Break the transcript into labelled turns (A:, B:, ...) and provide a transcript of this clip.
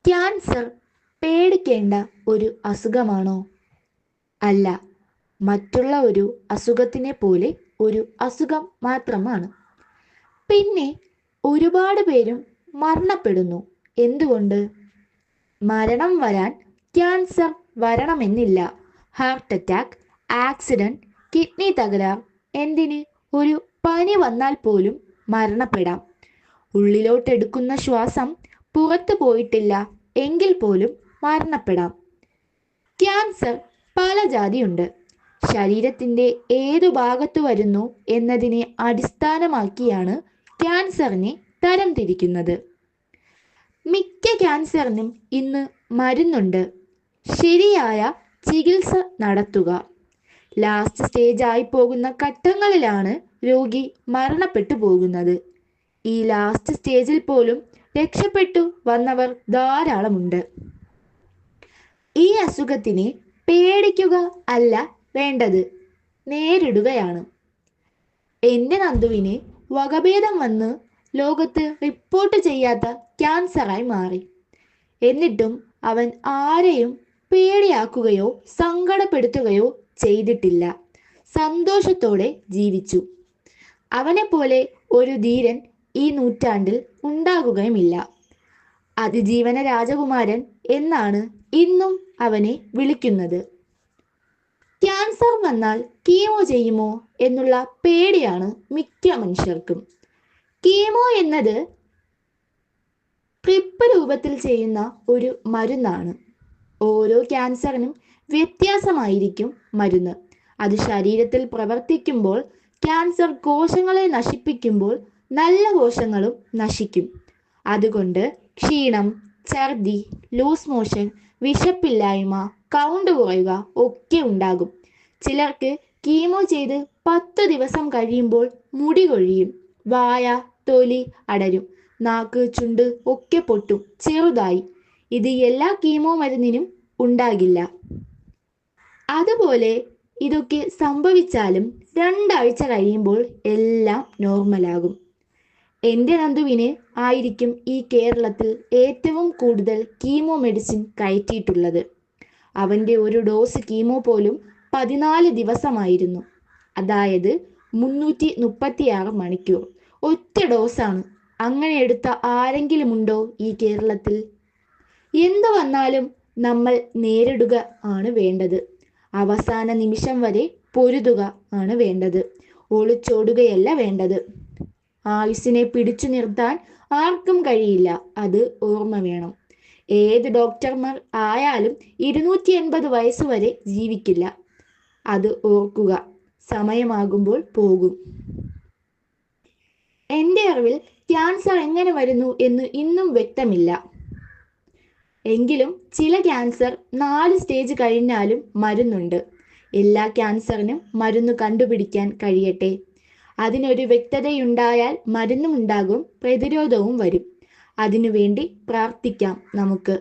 A: Cancer പേടിക്കേണ്ട ഒരു അസുഖമാണോ? അല്ല, മറ്റുള്ള ഒരു അസുഖത്തിനെ പോലെ ഒരു അസുഖം മാത്രമാണ്. പിന്നെ ഒരുപാട് പേരും മരണപ്പെടുന്നു. എന്തുകൊണ്ട്? മരണം വരാൻ ക്യാൻസർ വരണമെന്നില്ല. ഹാർട്ട് അറ്റാക്ക്, ആക്സിഡന്റ്, കിഡ്നി തകരാർ, എന്തിന് ഒരു പനി വന്നാൽ പോലും മരണപ്പെടാം. ഉള്ളിലോട്ടെടുക്കുന്ന ശ്വാസം പുറത്തു പോയിട്ടില്ല എങ്കിൽ പോലും മരണപ്പെടാം. ക്യാൻസർ പല ജാതിയുണ്ട്. ശരീരത്തിൻ്റെ ഏതു ഭാഗത്തു വരുന്നു എന്നതിനെ അടിസ്ഥാനമാക്കിയാണ് ക്യാൻസറിനെ തരംതിരിക്കുന്നത്. മിക്ക ക്യാൻസറിനും ഇന്ന് മരുന്നുണ്ട്. ശരിയായ ചികിത്സ നടത്തുക. ലാസ്റ്റ് സ്റ്റേജ് ആയി പോകുന്ന ഘട്ടങ്ങളിലാണ് രോഗി മരണപ്പെട്ടു പോകുന്നത്. ഈ ലാസ്റ്റ് സ്റ്റേജിൽ പോലും രക്ഷപ്പെട്ടു വന്നവർ ധാരാളമുണ്ട്. ഈ അസുഖത്തിനെ പേടിക്കുക അല്ല വേണ്ടത്, നേരിടുകയാണ്. എൻ്റെ നന്ദുവിന് വകഭേദം വന്ന് ലോകത്ത് റിപ്പോർട്ട് ചെയ്യാത്ത ക്യാൻസറായി മാറി. എന്നിട്ടും അവൻ ആരെയും പേടിയാക്കുകയോ സങ്കടപ്പെടുത്തുകയോ ചെയ്തിട്ടില്ല. സന്തോഷത്തോടെ ജീവിച്ചു. അവനെപ്പോലെ ഒരു ധീരൻ ഈ നൂറ്റാണ്ടിൽ ഉണ്ടാകുകയുമില്ല. അതിജീവന രാജകുമാരൻ എന്നാണ് ഇന്നും അവനെ വിളിക്കുന്നത്. ക്യാൻസർ വന്നാൽ കീമോ ചെയ്യുമോ എന്നുള്ള പേടിയാണ് മിക്ക മനുഷ്യർക്കും. കീമോ എന്നത് ട്രിപ്പ് രൂപത്തിൽ ചെയ്യുന്ന ഒരു മരുന്നാണ്. ഓരോ ക്യാൻസറിനും വ്യത്യാസമായിരിക്കും മരുന്ന്. അത് ശരീരത്തിൽ പ്രവർത്തിക്കുമ്പോൾ ക്യാൻസർ കോശങ്ങളെ നശിപ്പിക്കുമ്പോൾ നല്ല കോശങ്ങളും നശിക്കും. അതുകൊണ്ട് ക്ഷീണം, ഛർദി, ലൂസ് മോഷൻ, വിശപ്പില്ലായ്മ, കൗണ്ട് കുറയുക ഒക്കെ ഉണ്ടാകും. ചിലർക്ക് കീമോ ചെയ്ത് 10 ദിവസം കഴിയുമ്പോൾ മുടി കൊഴിയും, വായ, തൊലി അടരും, നാക്ക്, ചുണ്ട് ഒക്കെ പൊട്ടും ചെറുതായി. ഇത് എല്ലാ കീമോ മരുന്നിനും ഉണ്ടാകില്ല. അതുപോലെ ഇതൊക്കെ സംഭവിച്ചാലും 2 ആഴ്ച കഴിയുമ്പോൾ എല്ലാം നോർമലാകും. എൻ്റെ നന്ദുവിന് ആയിരിക്കും ഈ കേരളത്തിൽ ഏറ്റവും കൂടുതൽ കീമോ മെഡിസിൻ കയറ്റിയിട്ടുള്ളത്. അവൻ്റെ ഒരു ഡോസ് കീമോ പോലും 14 ദിവസമായിരുന്നു. അതായത് 336 മണിക്കൂർ. ഒറ്റ ഡോസാണ്. അങ്ങനെ എടുത്ത ആരെങ്കിലും ഉണ്ടോ ഈ കേരളത്തിൽ? എന്തു വന്നാലും നമ്മൾ നേരിടുക ആണ് വേണ്ടത്. അവസാന നിമിഷം വരെ പൊരുതുക ആണ് വേണ്ടത്. ഒളിച്ചോടുകയല്ല വേണ്ടത്. ആയുസ്സിനെ പിടിച്ചു നിർത്താൻ ആർക്കും കഴിയില്ല. അത് ഓർമ്മ വേണം. ഏത് ഡോക്ടർമാർ ആയാലും 280 വയസ്സ് വരെ ജീവിക്കില്ല. അത് ഓർക്കുക. സമയമാകുമ്പോൾ പോകും. എൻ്റെ അറിവിൽ ക്യാൻസർ എങ്ങനെ വരുന്നു എന്ന് ഇന്നും വ്യക്തമില്ല. എങ്കിലും ചില ക്യാൻസർ 4 സ്റ്റേജ് കഴിഞ്ഞാലും മരുന്നുണ്ട്. എല്ലാ ക്യാൻസറിനും മരുന്ന് കണ്ടുപിടിക്കാൻ കഴിയട്ടെ. അതിനൊരു വ്യക്തതയുണ്ടായാൽ മരുന്നും ഉണ്ടാകും, പ്രതിരോധവും വരും. അതിനുവേണ്ടി പ്രാർത്ഥിക്കാം നമുക്ക്.